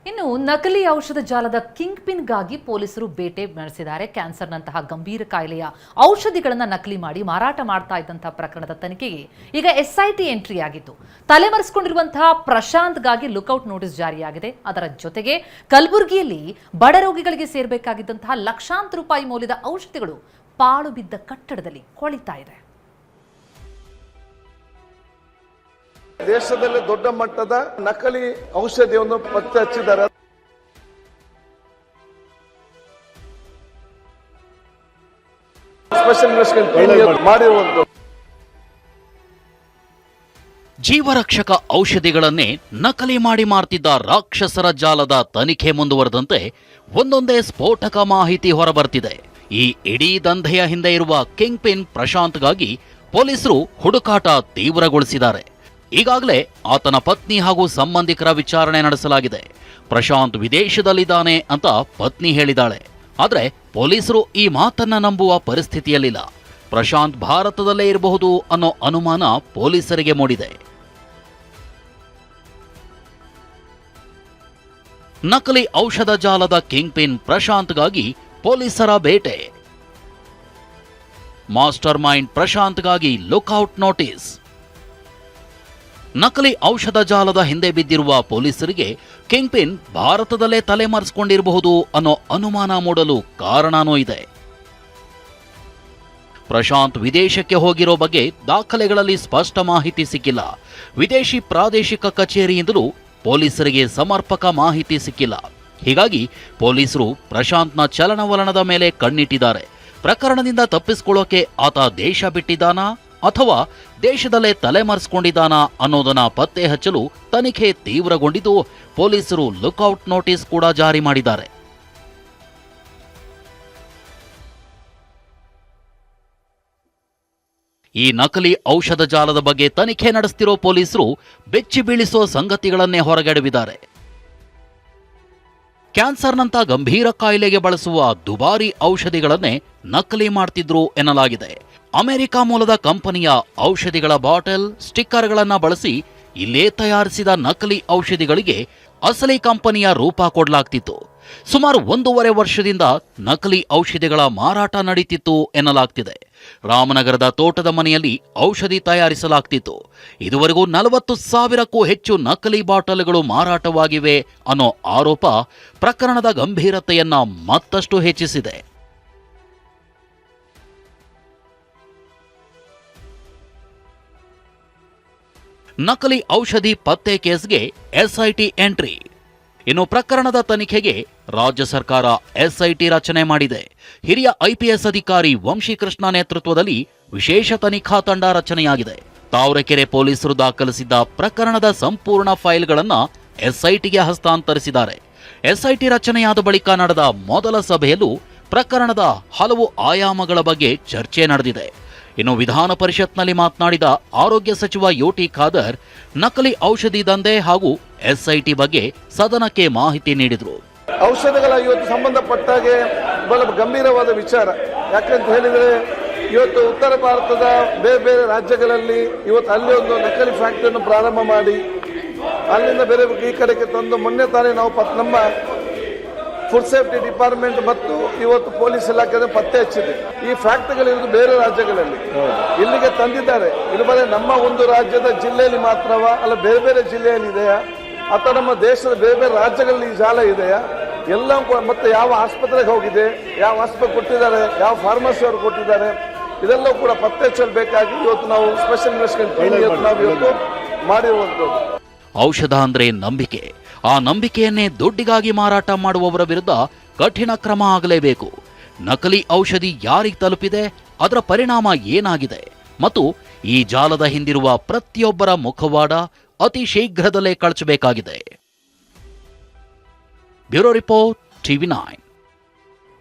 ಇನ್ನು ನಕಲಿ ಔಷಧ ಜಾಲದ ಕಿಂಗ್ ಪಿನ್ಗಾಗಿ ಪೊಲೀಸರು ಬೇಟೆ ನಡೆಸಿದ್ದಾರೆ. ಕ್ಯಾನ್ಸರ್ನಂತಹ ಗಂಭೀರ ಕಾಯಿಲೆಯ ಔಷಧಿಗಳನ್ನು ನಕಲಿ ಮಾಡಿ ಮಾರಾಟ ಮಾಡ್ತಾ ಇದ್ದಂತಹ ಪ್ರಕರಣದ ತನಿಖೆಗೆ ಈಗ ಎಸ್ಐಟಿ ಎಂಟ್ರಿ ಆಗಿತ್ತು. ತಲೆಮರೆಸಿಕೊಂಡಿರುವಂತಹ ಪ್ರಶಾಂತ್ಗಾಗಿ ಲುಕ್ಔಟ್ ನೋಟಿಸ್ ಜಾರಿಯಾಗಿದೆ. ಅದರ ಜೊತೆಗೆ ಕಲಬುರಗಿಯಲ್ಲಿ ಬಡ ರೋಗಿಗಳಿಗೆ ಸೇರಬೇಕಾಗಿದ್ದಂತಹ ಲಕ್ಷಾಂತರ ರೂಪಾಯಿ ಮೌಲ್ಯದ ಔಷಧಿಗಳು ಪಾಳು ಬಿದ್ದ ಕಟ್ಟಡದಲ್ಲಿ ಕೊಳಿತಾ ಇದೆ. ದೇಶದಲ್ಲಿ ದೊಡ್ಡ ಮಟ್ಟದ ನಕಲಿ ಔಷಧಿಯನ್ನು ಪತ್ತೆ ಹಚ್ಚಿದ್ದಾರೆ. ಸ್ಪೆಷಲ್ ಇನ್ವೆಸ್ಟಿಗೇಷನ್ ಮಾಡಿರುವುದು ಜೀವರಕ್ಷಕ ಔಷಧಿಗಳನ್ನೇ ನಕಲಿ ಮಾಡಿ ಮಾರ್ತಿದ್ದ ರಾಕ್ಷಸರ ಜಾಲದ ತನಿಖೆ ಮುಂದುವರೆದಂತೆ ಒಂದೊಂದೇ ಸ್ಫೋಟಕ ಮಾಹಿತಿ ಹೊರಬರ್ತಿದೆ. ಈ ಇಡೀ ದಂಧೆಯ ಹಿಂದೆ ಇರುವ ಕಿಂಗ್ ಪಿನ್ ಪ್ರಶಾಂತ್ಗಾಗಿ ಪೊಲೀಸರು ಹುಡುಕಾಟ ತೀವ್ರಗೊಳಿಸಿದ್ದಾರೆ. ಈಗಾಗಲೇ ಆತನ ಪತ್ನಿ ಹಾಗೂ ಸಂಬಂಧಿಕರ ವಿಚಾರಣೆ ನಡೆಸಲಾಗಿದೆ. ಪ್ರಶಾಂತ್ ವಿದೇಶದಲ್ಲಿದ್ದಾನೆ ಅಂತ ಪತ್ನಿ ಹೇಳಿದಾಳೆ. ಆದರೆ ಪೊಲೀಸರು ಈ ಮಾತನ್ನ ನಂಬುವ ಪರಿಸ್ಥಿತಿಯಲ್ಲಿಲ್ಲ. ಪ್ರಶಾಂತ್ ಭಾರತದಲ್ಲೇ ಇರಬಹುದು ಅನ್ನೋ ಅನುಮಾನ ಪೊಲೀಸರಿಗೆ ಮೂಡಿದೆ. ನಕಲಿ ಔಷಧ ಜಾಲದ ಕಿಂಗ್ ಪಿನ್ ಪ್ರಶಾಂತ್ಗಾಗಿ ಪೊಲೀಸರ ಬೇಟೆ. ಮಾಸ್ಟರ್ ಮೈಂಡ್ ಪ್ರಶಾಂತ್ಗಾಗಿ ಲುಕ್ಔಟ್ ನೋಟಿಸ್. ನಕಲಿ ಔಷಧ ಜಾಲದ ಹಿಂದೆ ಬಿದ್ದಿರುವ ಪೊಲೀಸರಿಗೆ ಕಿಂಗ್ ಪಿನ್ ಭಾರತದಲ್ಲೇ ತಲೆಮರೆಸಿಕೊಂಡಿರಬಹುದು ಅನ್ನೋ ಅನುಮಾನ ಮೂಡಲು ಕಾರಣನೂ ಇದೆ. ಪ್ರಶಾಂತ್ ವಿದೇಶಕ್ಕೆ ಹೋಗಿರೋ ಬಗ್ಗೆ ದಾಖಲೆಗಳಲ್ಲಿ ಸ್ಪಷ್ಟ ಮಾಹಿತಿ ಸಿಕ್ಕಿಲ್ಲ. ವಿದೇಶಿ ಪ್ರಾದೇಶಿಕ ಕಚೇರಿಯಿಂದಲೂ ಪೊಲೀಸರಿಗೆ ಸಮರ್ಪಕ ಮಾಹಿತಿ ಸಿಕ್ಕಿಲ್ಲ. ಹೀಗಾಗಿ ಪೊಲೀಸರು ಪ್ರಶಾಂತ್ನ ಚಲನವಲನದ ಮೇಲೆ ಕಣ್ಣಿಟ್ಟಿದ್ದಾರೆ. ಪ್ರಕರಣದಿಂದ ತಪ್ಪಿಸಿಕೊಳ್ಳೋಕೆ ಆತ ದೇಶ ಬಿಟ್ಟಿದ್ದಾನಾ ಅಥವಾ ದೇಶದಲ್ಲೇ ತಲೆಮರೆಸಿಕೊಂಡಿದ್ದಾನಾ ಅನ್ನೋದನ್ನ ಪತ್ತೆ ಹಚ್ಚಲು ತನಿಖೆ ತೀವ್ರಗೊಂಡಿದ್ದು ಪೊಲೀಸರು ಲುಕ್ಔಟ್ ನೋಟಿಸ್ ಕೂಡ ಜಾರಿ ಮಾಡಿದ್ದಾರೆ. ಈ ನಕಲಿ ಔಷಧ ಜಾಲದ ಬಗ್ಗೆ ತನಿಖೆ ನಡೆಸ್ತಿರೋ ಪೊಲೀಸರು ಬೆಚ್ಚಿ ಬೀಳಿಸೋ ಸಂಗತಿಗಳನ್ನೇ ಹೊರಗೆಡವಿದ್ದಾರೆ. ಕ್ಯಾನ್ಸರ್ನಂತ ಗಂಭೀರ ಕಾಯಿಲೆಗೆ ಬಳಸುವ ದುಬಾರಿ ಔಷಧಿಗಳನ್ನೇ ನಕಲಿ ಮಾಡ್ತಿದ್ರು ಎನ್ನಲಾಗಿದೆ. ಅಮೆರಿಕ ಮೂಲದ ಕಂಪನಿಯ ಔಷಧಿಗಳ ಬಾಟಲ್, ಸ್ಟಿಕ್ಕರ್ಗಳನ್ನು ಬಳಸಿ ಇಲ್ಲೇ ತಯಾರಿಸಿದ ನಕಲಿ ಔಷಧಿಗಳಿಗೆ ಅಸಲಿ ಕಂಪನಿಯ ರೂಪ ಕೊಡಲಾಗ್ತಿತ್ತು. ಸುಮಾರು 1.5 ವರ್ಷದಿಂದ ನಕಲಿ ಔಷಧಿಗಳ ಮಾರಾಟ ನಡೀತಿತ್ತು ಎನ್ನಲಾಗ್ತಿದೆ. ರಾಮನಗರದ ತೋಟದ ಮನೆಯಲ್ಲಿ ಔಷಧಿ ತಯಾರಿಸಲಾಗ್ತಿತ್ತು. ಇದುವರೆಗೂ 40,000ಕ್ಕೂ ಹೆಚ್ಚು ನಕಲಿ ಬಾಟಲ್ಗಳು ಮಾರಾಟವಾಗಿವೆ ಅನ್ನೋ ಆರೋಪ ಪ್ರಕರಣದ ಗಂಭೀರತೆಯನ್ನ ಮತ್ತಷ್ಟು ಹೆಚ್ಚಿಸಿದೆ. ನಕಲಿ ಔಷಧಿ ಪತ್ತೆ ಕೇಸ್ಗೆ ಎಸ್ಐಟಿ ಎಂಟ್ರಿ. ಇನ್ನು ಪ್ರಕರಣದ ತನಿಖೆಗೆ ರಾಜ್ಯ ಸರ್ಕಾರ ಎಸ್ಐಟಿ ರಚನೆ ಮಾಡಿದೆ. ಹಿರಿಯ ಐಪಿಎಸ್ ಅಧಿಕಾರಿ ವಂಶೀಕೃಷ್ಣ ನೇತೃತ್ವದಲ್ಲಿ ವಿಶೇಷ ತನಿಖಾ ತಂಡ ರಚನೆಯಾಗಿದೆ. ತಾವರೆಕೆರೆ ಪೊಲೀಸರು ದಾಖಲಿಸಿದ್ದ ಪ್ರಕರಣದ ಸಂಪೂರ್ಣ ಫೈಲ್ಗಳನ್ನು ಎಸ್ಐಟಿಗೆ ಹಸ್ತಾಂತರಿಸಿದ್ದಾರೆ. ಎಸ್ಐಟಿ ರಚನೆಯಾದ ಬಳಿಕ ನಡೆದ ಮೊದಲ ಸಭೆಯಲ್ಲೂ ಪ್ರಕರಣದ ಹಲವು ಆಯಾಮಗಳ ಬಗ್ಗೆ ಚರ್ಚೆ ನಡೆದಿದೆ. ಇನ್ನು ವಿಧಾನ ಪರಿಷತ್ನಲ್ಲಿ ಮಾತನಾಡಿದ ಆರೋಗ್ಯ ಸಚಿವ ಯುಟಿ ಖಾದರ್ ನಕಲಿ ಔಷಧಿ ದಂಧೆ ಹಾಗೂ ಎಸ್ಐಟಿ ಬಗ್ಗೆ ಸದನಕ್ಕೆ ಮಾಹಿತಿ ನೀಡಿದರು. ಔಷಧಗಳ ಇವತ್ತು ಸಂಬಂಧಪಟ್ಟಾಗೆ ಬಹಳ ಗಂಭೀರವಾದ ವಿಚಾರ. ಯಾಕಂತ ಹೇಳಿದ್ರೆ ಇವತ್ತು ಉತ್ತರ ಭಾರತದ ಬೇರೆ ಬೇರೆ ರಾಜ್ಯಗಳಲ್ಲಿ ಇವತ್ತು ಅಲ್ಲಿ ಒಂದು ನಕಲಿ ಫ್ಯಾಕ್ಟರಿಯನ್ನು ಪ್ರಾರಂಭ ಮಾಡಿ ಅಲ್ಲಿಂದ ಬೇರೆ ಈ ಕಡೆಗೆ ತಂದು ಮೊನ್ನೆ ತಾನೇ ನಾವು ನಮ್ಮ ಫುಡ್ ಸೇಫ್ಟಿ ಡಿಪಾರ್ಟ್ಮೆಂಟ್ ಮತ್ತು ಇವತ್ತು ಪೊಲೀಸ್ ಇಲಾಖೆ ಪತ್ತೆ ಹಚ್ಚಿದೆ. ಈ ಫ್ಯಾಕ್ಟರಿಗಳಿರುವುದು ಬೇರೆ ರಾಜ್ಯಗಳಲ್ಲಿ ಇಲ್ಲಿಗೆ ತಂದಿದ್ದಾರೆ. ಇದು ಬರೀ ನಮ್ಮ ಒಂದು ರಾಜ್ಯದ ಜಿಲ್ಲೆಯಲ್ಲಿ ಮಾತ್ರವ ಅಲ್ಲ ಬೇರೆ ಬೇರೆ ಜಿಲ್ಲೆಯಲ್ಲಿ ಇದೆಯಾ ಅಥವಾ ನಮ್ಮ ದೇಶದ ಬೇರೆ ಬೇರೆ ರಾಜ್ಯಗಳಲ್ಲಿ ಈ ಜಾಲ ಇದೆಯಾ ಎಲ್ಲ ಮತ್ತೆ ಯಾವ ಆಸ್ಪತ್ರೆಗೆ ಹೋಗಿದೆ, ಯಾವ ಆಸ್ಪತ್ರೆ ಕೊಟ್ಟಿದ್ದಾರೆ, ಯಾವ ಫಾರ್ಮಸಿ ಅವರು ಕೊಟ್ಟಿದ್ದಾರೆ, ಇದೆಲ್ಲವೂ ಕೂಡ ಪತ್ತೆ ಹಚ್ಚಬೇಕಾಗಿ ಇವತ್ತು ನಾವು ಸ್ಪೆಷಲ್ ಇನ್ವೆಸ್ಟಿಗೇಷನ್ ನಾವು ಇವತ್ತು ಮಾಡಿರುವಂಥದ್ದು. ಔಷಧ ಅಂದ್ರೆ ನಂಬಿಕೆ. ಆ ನಂಬಿಕೆಯನ್ನೇ ದುಡ್ಡಿಗಾಗಿ ಮಾರಾಟ ಮಾಡುವವರ ವಿರುದ್ಧ ಕಠಿಣ ಕ್ರಮ ಆಗಲೇಬೇಕು. ನಕಲಿ ಔಷಧಿ ಯಾರಿಗೆ ತಲುಪಿದೆ, ಅದರ ಪರಿಣಾಮ ಏನಾಗಿದೆ ಮತ್ತು ಈ ಜಾಲದ ಹಿಂದಿರುವ ಪ್ರತಿಯೊಬ್ಬರ ಮುಖವಾಡ ಅತಿ ಶೀಘ್ರದಲ್ಲೇ ಕಳಚಬೇಕಾಗಿದೆ. Bureau report, TV9.